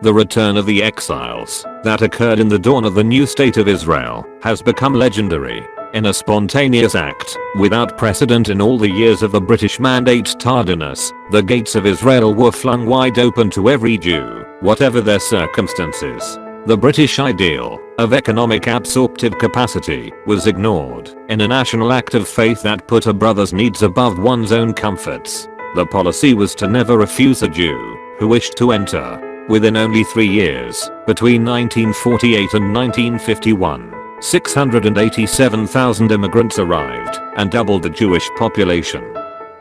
The return of the exiles that occurred in the dawn of the new state of Israel has become legendary. In a spontaneous act, without precedent in all the years of the British Mandate tardiness, the gates of Israel were flung wide open to every Jew, whatever their circumstances. The British ideal of economic absorptive capacity was ignored in a national act of faith that put a brother's needs above one's own comforts. The policy was to never refuse a Jew who wished to enter. Within only 3 years, between 1948 and 1951, 687,000 immigrants arrived and doubled the Jewish population.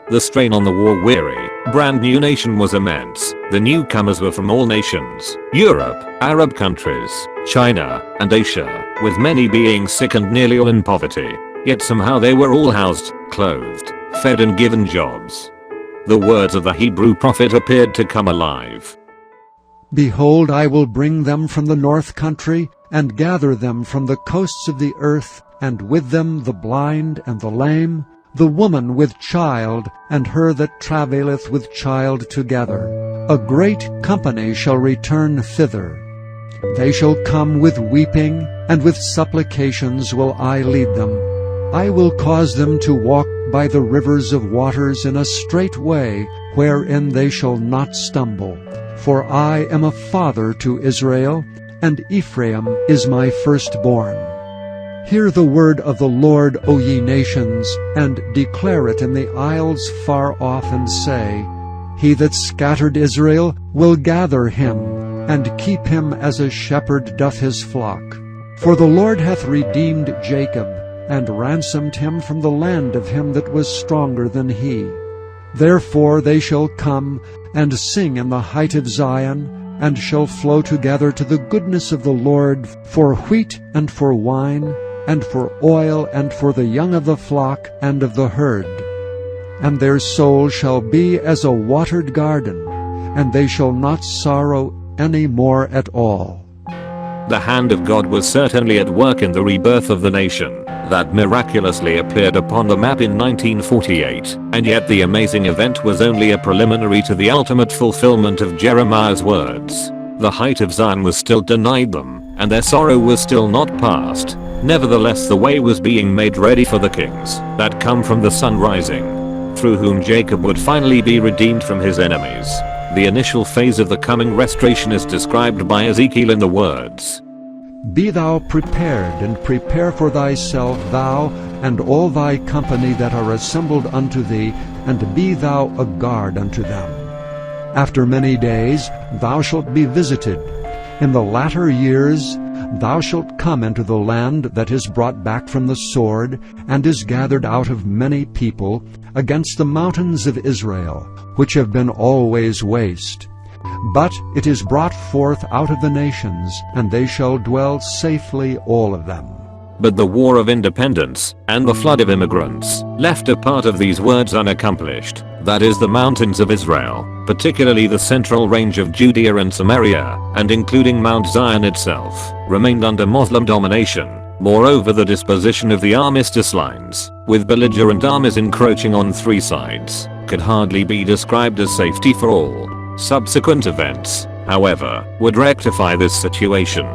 The strain on the war-weary, brand new nation was immense. The newcomers were from all nations: Europe, Arab countries, China, and Asia, with many being sick and nearly all in poverty. Yet somehow they were all housed, clothed, fed and given jobs. The words of the Hebrew prophet appeared to come alive. Behold, I will bring them from the north country, and gather them from the coasts of the earth, and with them the blind and the lame, the woman with child, and her that travaileth with child together. A great company shall return thither. They shall come with weeping, and with supplications will I lead them. I will cause them to walk by the rivers of waters in a straight way, wherein they shall not stumble. For I am a father to Israel, and Ephraim is my firstborn. Hear the word of the Lord, O ye nations, and declare it in the isles far off, and say, He that scattered Israel will gather him, and keep him as a shepherd doth his flock. For the Lord hath redeemed Jacob, and ransomed him from the land of him that was stronger than he. Therefore they shall come and sing in the height of Zion, and shall flow together to the goodness of the Lord, for wheat and for wine, and for oil, and for the young of the flock and of the herd. And their soul shall be as a watered garden, and they shall not sorrow any more at all. The hand of God was certainly at work in the rebirth of the nation that miraculously appeared upon the map in 1948, and yet the amazing event was only a preliminary to the ultimate fulfillment of Jeremiah's words. The height of Zion was still denied them, and their sorrow was still not past. Nevertheless, the way was being made ready for the kings that come from the sun rising, through whom Jacob would finally be redeemed from his enemies. The initial phase of the coming restoration is described by Ezekiel in the words, Be thou prepared, and prepare for thyself, thou and all thy company that are assembled unto thee, and be thou a guard unto them. After many days thou shalt be visited. In the latter years thou shalt come into the land that is brought back from the sword, and is gathered out of many people, against the mountains of Israel, which have been always waste. But it is brought forth out of the nations, and they shall dwell safely all of them. But the war of independence and the flood of immigrants left a part of these words unaccomplished. That is, the mountains of Israel, particularly the central range of Judea and Samaria, and including Mount Zion itself, remained under Muslim domination. Moreover, the disposition of the armistice lines, with belligerent armies encroaching on 3 sides, could hardly be described as safety for all. Subsequent events, however, would rectify this situation.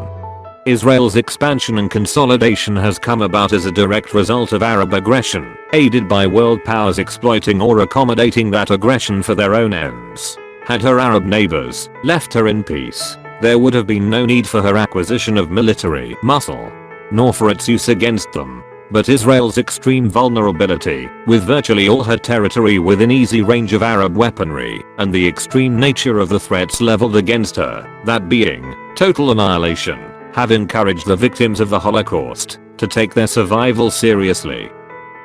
Israel's expansion and consolidation has come about as a direct result of Arab aggression, aided by world powers exploiting or accommodating that aggression for their own ends. Had her Arab neighbors left her in peace, there would have been no need for her acquisition of military muscle, nor for its use against them. But Israel's extreme vulnerability, with virtually all her territory within easy range of Arab weaponry, and the extreme nature of the threats leveled against her, that being total annihilation, have encouraged the victims of the Holocaust to take their survival seriously.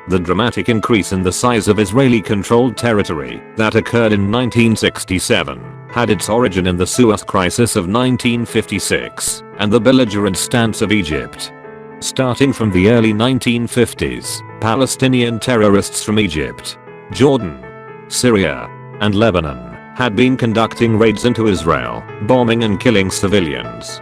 The dramatic increase in the size of Israeli-controlled territory that occurred in 1967 had its origin in the Suez crisis of 1956 and the belligerent stance of Egypt. Starting from the early 1950s, Palestinian terrorists from Egypt, Jordan, Syria, and Lebanon had been conducting raids into Israel, bombing and killing civilians.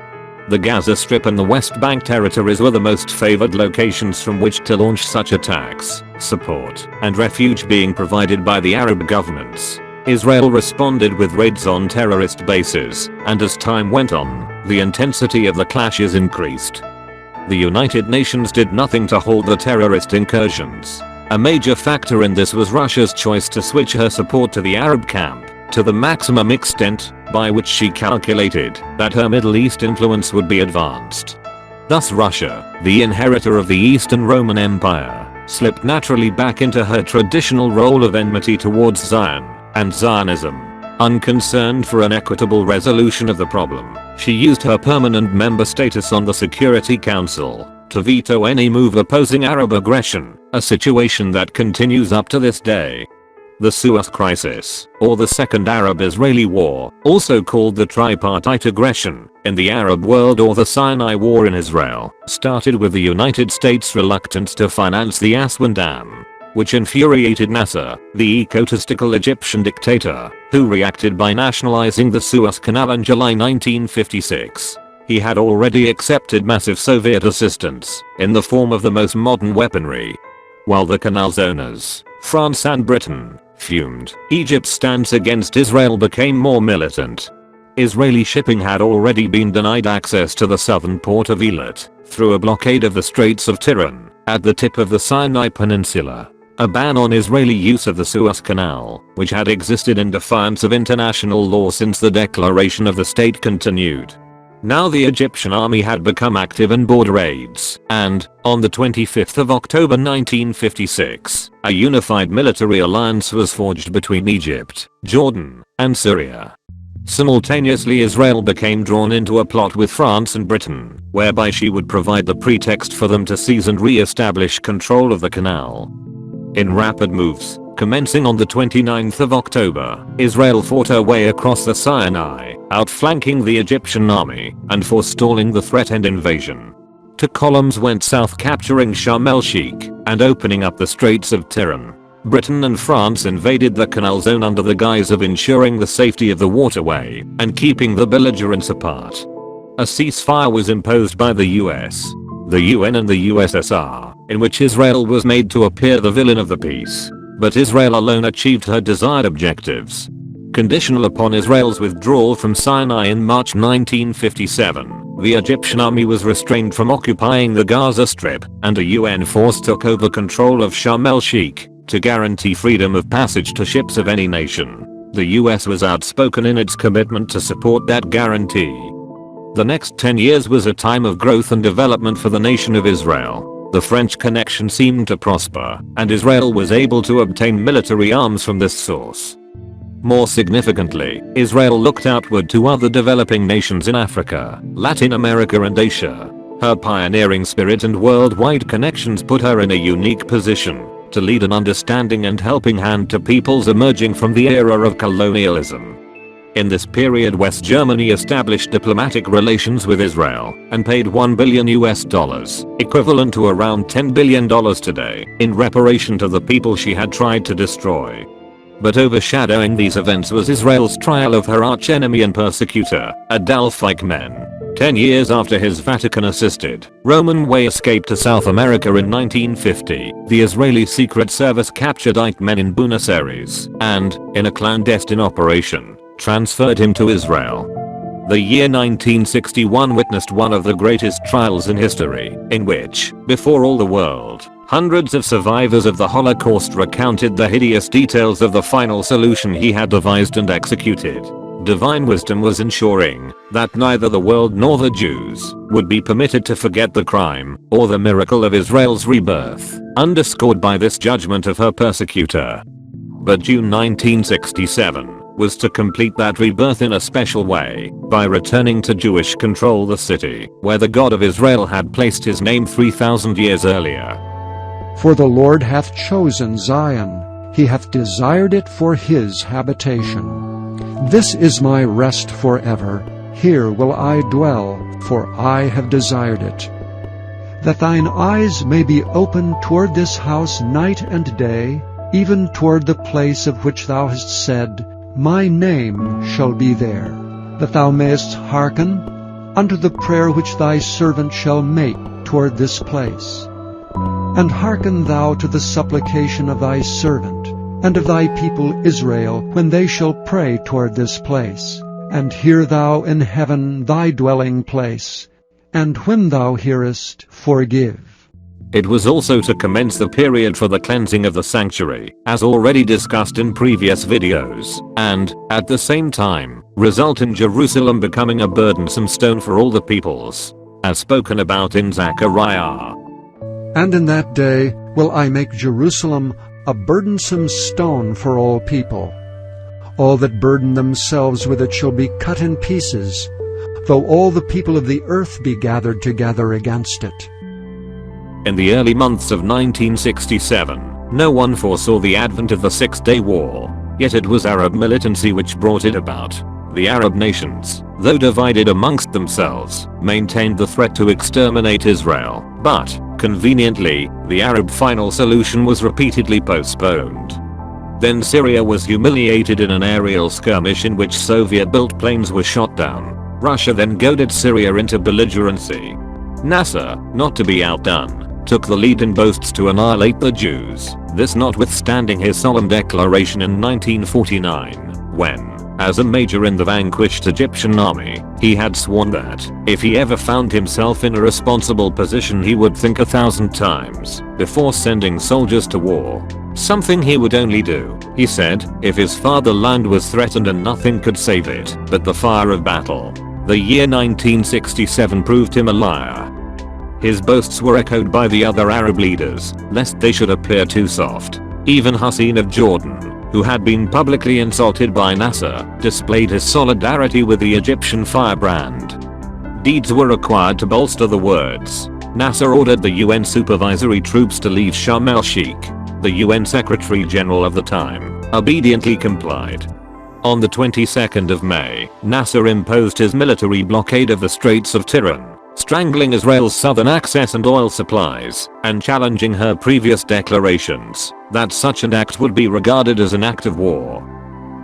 The Gaza Strip and the West Bank territories were the most favored locations from which to launch such attacks, support and refuge being provided by the Arab governments. Israel responded with raids on terrorist bases, and as time went on, the intensity of the clashes increased. The United Nations did nothing to halt the terrorist incursions. A major factor in this was Russia's choice to switch her support to the Arab camp, to the maximum extent by which she calculated that her Middle East influence would be advanced. Thus Russia, the inheritor of the Eastern Roman Empire, slipped naturally back into her traditional role of enmity towards Zion and Zionism. Unconcerned for an equitable resolution of the problem, she used her permanent member status on the Security Council to veto any move opposing Arab aggression, a situation that continues up to this day. The Suez Crisis, or the Second Arab-Israeli War, also called the Tripartite Aggression in the Arab world or the Sinai War in Israel, started with the United States' reluctance to finance the Aswan Dam, which infuriated Nasser, the egotistical Egyptian dictator, who reacted by nationalizing the Suez Canal in July 1956. He had already accepted massive Soviet assistance in the form of the most modern weaponry. While the canal's owners, France and Britain, fumed, Egypt's stance against Israel became more militant. Israeli shipping had already been denied access to the southern port of Eilat through a blockade of the Straits of Tiran at the tip of the Sinai Peninsula. A ban on Israeli use of the Suez Canal, which had existed in defiance of international law since the declaration of the state, continued. Now the Egyptian army had become active in border raids, and, on the 25th of October 1956, a unified military alliance was forged between Egypt, Jordan, and Syria. Simultaneously Israel became drawn into a plot with France and Britain, whereby she would provide the pretext for them to seize and re-establish control of the canal. In rapid moves, commencing on the 29th of October, Israel fought her way across the Sinai, outflanking the Egyptian army and forestalling the threatened invasion. Two columns went south, capturing el-Sheikh and opening up the Straits of Tiran. Britain and France invaded the canal zone under the guise of ensuring the safety of the waterway and keeping the belligerents apart. A ceasefire was imposed by the US, the UN and the USSR, in which Israel was made to appear the villain of the peace. But Israel alone achieved her desired objectives. Conditional upon Israel's withdrawal from Sinai in March 1957, the Egyptian army was restrained from occupying the Gaza Strip, and a UN force took over control of el-Sheikh to guarantee freedom of passage to ships of any nation. The US was outspoken in its commitment to support that guarantee. The next 10 years was a time of growth and development for the nation of Israel. The French connection seemed to prosper, and Israel was able to obtain military arms from this source. More significantly, Israel looked outward to other developing nations in Africa, Latin America and Asia. Her pioneering spirit and worldwide connections put her in a unique position to lead an understanding and helping hand to peoples emerging from the era of colonialism. In this period, West Germany established diplomatic relations with Israel and paid $1 billion, equivalent to around $10 billion today, in reparation to the people she had tried to destroy. But overshadowing these events was Israel's trial of her archenemy and persecutor, Adolf Eichmann. 10 years after his Vatican-assisted Roman way escape to South America in 1950, the Israeli Secret Service captured Eichmann in Buenos Aires and, in a clandestine operation, transferred him to Israel. The year 1961 witnessed one of the greatest trials in history, in which, before all the world, hundreds of survivors of the Holocaust recounted the hideous details of the final solution he had devised and executed. Divine wisdom was ensuring that neither the world nor the Jews would be permitted to forget the crime or the miracle of Israel's rebirth, underscored by this judgment of her persecutor. But June 1967 was to complete that rebirth in a special way by returning to Jewish control the city where the God of Israel had placed his name 3,000 years earlier. For the Lord hath chosen Zion, he hath desired it for his habitation. This is my rest forever, here will I dwell, for I have desired it. That thine eyes may be open toward this house night and day, even toward the place of which thou hast said, My name shall be there, that thou mayest hearken unto the prayer which thy servant shall make toward this place. And hearken thou to the supplication of thy servant, and of thy people Israel, when they shall pray toward this place. And hear thou in heaven thy dwelling place, and when thou hearest, forgive. It was also to commence the period for the cleansing of the sanctuary, as already discussed in previous videos, and, at the same time, result in Jerusalem becoming a burdensome stone for all the peoples, as spoken about in Zechariah. And in that day will I make Jerusalem a burdensome stone for all people. All that burden themselves with it shall be cut in pieces, though all the people of the earth be gathered together against it. In the early months of 1967, no one foresaw the advent of the Six-Day War, yet it was Arab militancy which brought it about. The Arab nations, though divided amongst themselves, maintained the threat to exterminate Israel, but, conveniently, the Arab final solution was repeatedly postponed. Then Syria was humiliated in an aerial skirmish in which Soviet-built planes were shot down. Russia then goaded Syria into belligerency. Nasser, not to be outdone, took the lead in boasts to annihilate the Jews, this notwithstanding his solemn declaration in 1949, when, as a major in the vanquished Egyptian army, he had sworn that, if he ever found himself in a responsible position, he would think 1,000 times before sending soldiers to war. Something he would only do, he said, if his fatherland was threatened and nothing could save it but the fire of battle. The year 1967 proved him a liar. His boasts were echoed by the other Arab leaders, lest they should appear too soft. Even Hussein of Jordan, who had been publicly insulted by Nasser, displayed his solidarity with the Egyptian firebrand. Deeds were required to bolster the words. Nasser ordered the UN supervisory troops to leave Sharm el-Sheikh. The UN Secretary General of the time obediently complied. On the 22nd of May, Nasser imposed his military blockade of the Straits of Tiran, strangling Israel's southern access and oil supplies, and challenging her previous declarations that such an act would be regarded as an act of war.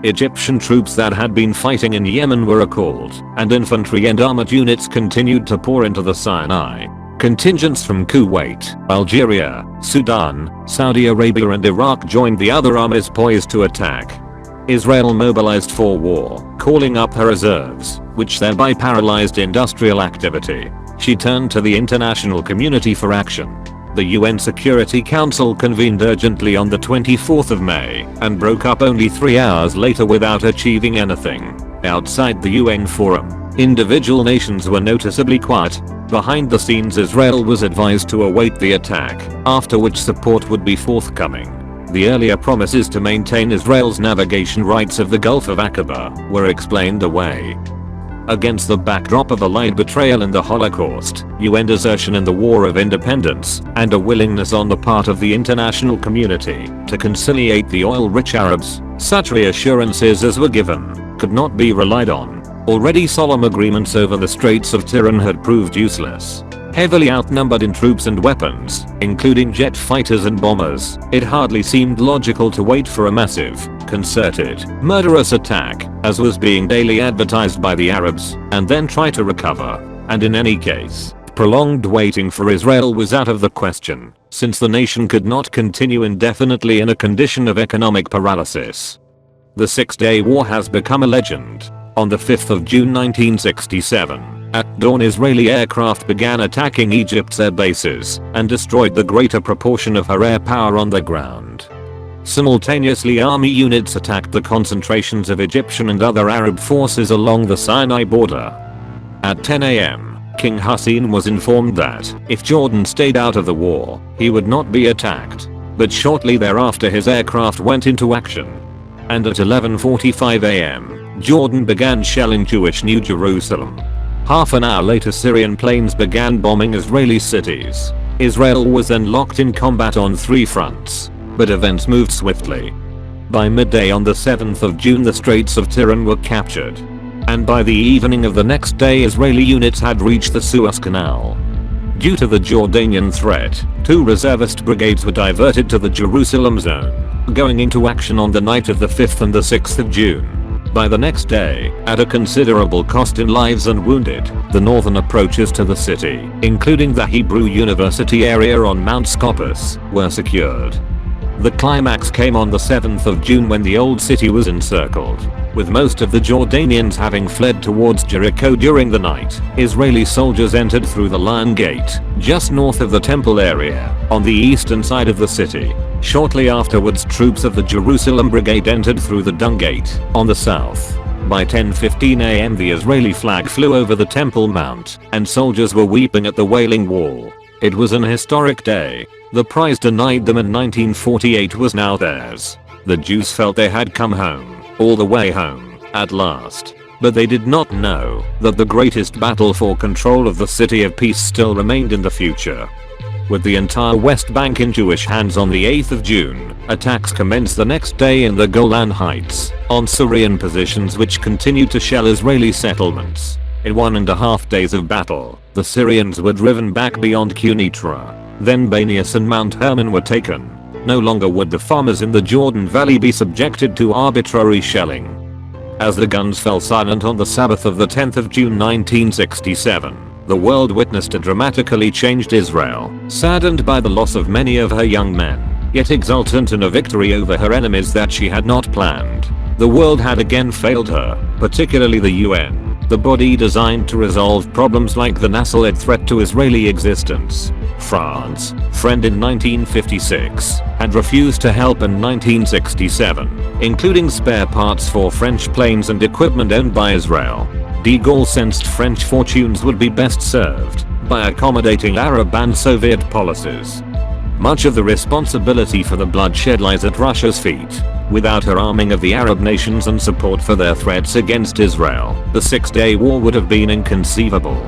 Egyptian troops that had been fighting in Yemen were recalled, and infantry and armored units continued to pour into the Sinai. Contingents from Kuwait, Algeria, Sudan, Saudi Arabia and Iraq joined the other armies poised to attack. Israel mobilized for war, calling up her reserves, which thereby paralyzed industrial activity. She turned to the international community for action. The UN Security Council convened urgently on the 24th of May and broke up only 3 hours later without achieving anything. Outside the UN forum, individual nations were noticeably quiet. Behind the scenes, Israel was advised to await the attack, after which support would be forthcoming. The earlier promises to maintain Israel's navigation rights of the Gulf of Aqaba were explained away. Against the backdrop of allied betrayal in the Holocaust, UN desertion in the War of Independence, and a willingness on the part of the international community to conciliate the oil-rich Arabs, such reassurances as were given could not be relied on. Already solemn agreements over the Straits of Tiran had proved useless. Heavily outnumbered in troops and weapons, including jet fighters and bombers, it hardly seemed logical to wait for a massive, concerted, murderous attack, as was being daily advertised by the Arabs, and then try to recover. And in any case, prolonged waiting for Israel was out of the question, since the nation could not continue indefinitely in a condition of economic paralysis. The Six-Day War has become a legend. On the 5th of June 1967, at dawn Israeli aircraft began attacking Egypt's air bases and destroyed the greater proportion of her air power on the ground. Simultaneously, army units attacked the concentrations of Egyptian and other Arab forces along the Sinai border. At 10 AM, King Hussein was informed that, if Jordan stayed out of the war, he would not be attacked. But shortly thereafter his aircraft went into action. And at 11:45 AM, Jordan began shelling Jewish New Jerusalem. Half an hour later, Syrian planes began bombing Israeli cities. Israel was then locked in combat on 3 fronts. But events moved swiftly. By midday on the 7th of June, the Straits of Tiran were captured. And by the evening of the next day, Israeli units had reached the Suez Canal. Due to the Jordanian threat, 2 reservist brigades were diverted to the Jerusalem zone, going into action on the night of the 5th and the 6th of June. By the next day, at a considerable cost in lives and wounded, the northern approaches to the city, including the Hebrew University area on Mount Scopus, were secured. The climax came on the 7th of June when the old city was encircled. With most of the Jordanians having fled towards Jericho during the night, Israeli soldiers entered through the Lion Gate, just north of the temple area, on the eastern side of the city. Shortly afterwards, troops of the Jerusalem Brigade entered through the Dung Gate, on the south. By 10:15 am the Israeli flag flew over the Temple Mount, and soldiers were weeping at the Wailing Wall. It was an historic day. The prize denied them in 1948 was now theirs. The Jews felt they had come home, all the way home, at last. But they did not know that the greatest battle for control of the City of Peace still remained in the future. With the entire West Bank in Jewish hands on the 8th of June, attacks commenced the next day in the Golan Heights, on Syrian positions which continued to shell Israeli settlements. In 1.5 days of battle, the Syrians were driven back beyond Quneitra. Then Banias and Mount Hermon were taken. No longer would the farmers in the Jordan Valley be subjected to arbitrary shelling. As the guns fell silent on the Sabbath of the 10th of June 1967, the world witnessed a dramatically changed Israel, saddened by the loss of many of her young men, yet exultant in a victory over her enemies that she had not planned. The world had again failed her, particularly the UN, the body designed to resolve problems like the Nassalid threat to Israeli existence. France, friend in 1956, had refused to help in 1967, including spare parts for French planes and equipment owned by Israel. De Gaulle sensed French fortunes would be best served by accommodating Arab and Soviet policies. Much of the responsibility for the bloodshed lies at Russia's feet. Without her arming of the Arab nations and support for their threats against Israel, the Six-Day War would have been inconceivable.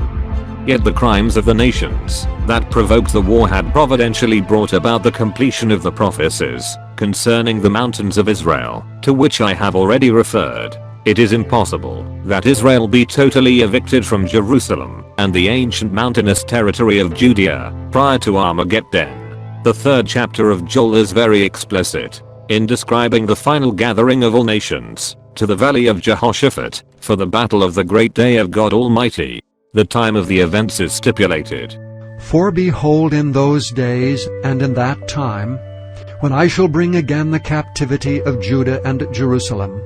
Yet the crimes of the nations that provoked the war had providentially brought about the completion of the prophecies concerning the mountains of Israel, to which I have already referred. It is impossible that Israel be totally evicted from Jerusalem and the ancient mountainous territory of Judea prior to Armageddon. The 3rd chapter of Joel is very explicit in describing the final gathering of all nations to the valley of Jehoshaphat for the battle of the great day of God Almighty. The time of the events is stipulated. For behold, in those days and in that time, when I shall bring again the captivity of Judah and Jerusalem,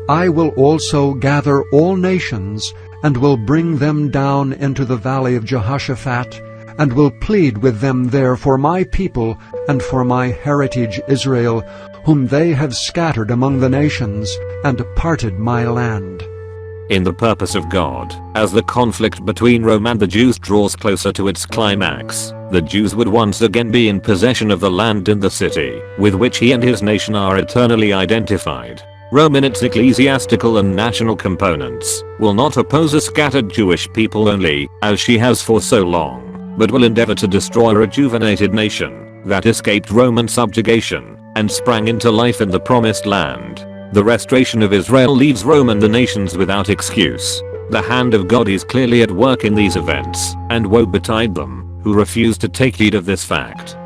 I will also gather all nations, and will bring them down into the valley of Jehoshaphat, and will plead with them there for my people and for my heritage Israel, whom they have scattered among the nations, and parted my land. In the purpose of God, as the conflict between Rome and the Jews draws closer to its climax, the Jews would once again be in possession of the land and the city, with which he and his nation are eternally identified. Rome in its ecclesiastical and national components will not oppose a scattered Jewish people only, as she has for so long, but will endeavor to destroy a rejuvenated nation that escaped Roman subjugation and sprang into life in the promised land. The restoration of Israel leaves Rome and the nations without excuse. The hand of God is clearly at work in these events, and woe betide them who refuse to take heed of this fact.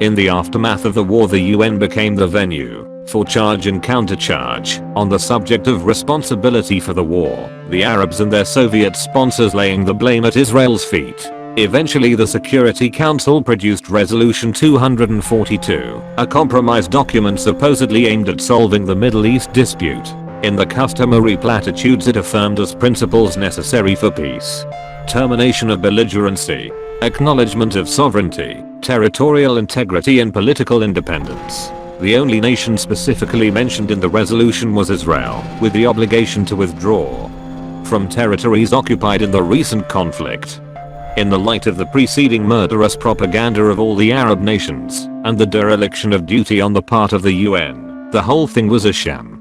In the aftermath of the war, the UN became the venue for charge and countercharge on the subject of responsibility for the war, the Arabs and their Soviet sponsors laying the blame at Israel's feet. Eventually the Security Council produced Resolution 242, a compromise document supposedly aimed at solving the Middle East dispute. In the customary platitudes it affirmed as principles necessary for peace: termination of belligerency, acknowledgement of sovereignty, territorial integrity and political independence. The only nation specifically mentioned in the resolution was Israel, with the obligation to withdraw from territories occupied in the recent conflict. In the light of the preceding murderous propaganda of all the Arab nations, and the dereliction of duty on the part of the UN, the whole thing was a sham.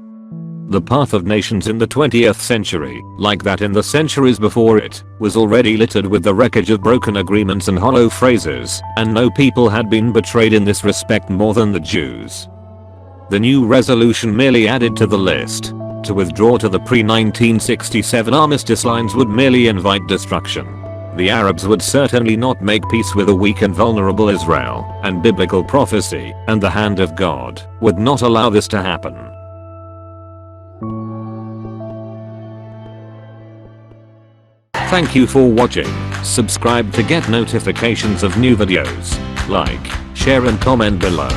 The path of nations in the 20th century, like that in the centuries before it, was already littered with the wreckage of broken agreements and hollow phrases, and no people had been betrayed in this respect more than the Jews. The new resolution merely added to the list. To withdraw to the pre-1967 armistice lines would merely invite destruction. The Arabs would certainly not make peace with a weak and vulnerable Israel, and biblical prophecy and the hand of God would not allow this to happen. Thank you for watching. Subscribe to get notifications of new videos. Like, share and comment below.